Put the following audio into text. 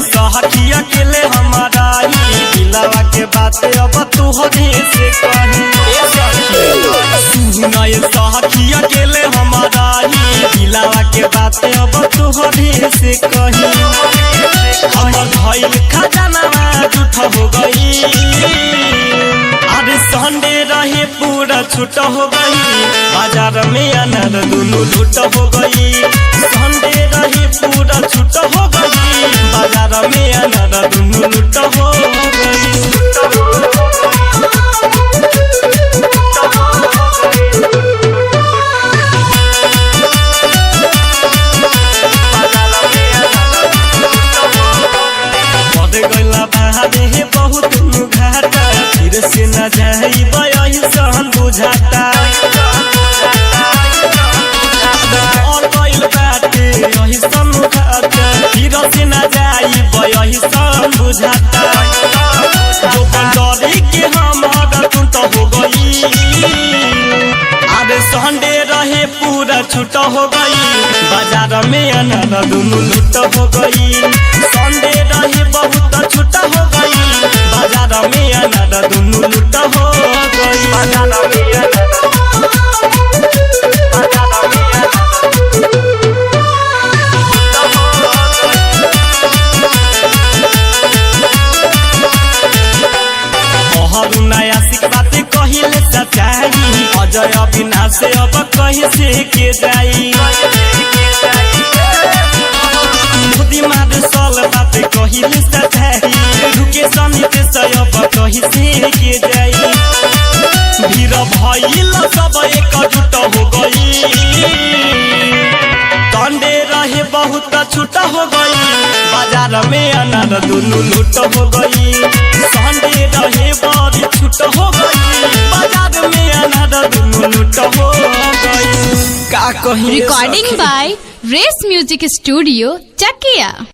सहखिया के ले हमारा दिलावा के बात अब तू से कही सहखिया के ले हमारा दिलावा के बात अब तू से कही हमर भइल खजाना झूठ हो गई। अरे संडे रहे पूरा छूट हो गई, बाजार में अनार दोनों लूट हो गई। संडे रहे पूरा छूट हो गई, बाजार में अनार दोनों लूट हो गई। बहुत घाटा फिर से न जाई सहन बुझाता फिर से न जाई सहन बुझाता जो डरी के हमारा टूट हो गई। अरे संडे रहे पूरा छूट हो गई, बाजार में अनार दोनों लूट हो गई। संडे रहे बहुत छूट हो गई, बाजार में अनार दोनों लूट हो गई। कहिले सच्चाई अजय अविनाश अब कहीं से के जाई मोदी मार साल बात कहिले सच्चाई रुके समित अब कहीं से के जाई। भीड़ भइल सब एकजुट हो गई, संडे रहे बहुत छूट हो गई, बाजार में अनार दोनों लूट हो गई। संडे रहे बड़ी छूट हो गई, बाजार में अनार दोनों लूट हो गई। का कहीं recording by Race music studio Chakiya.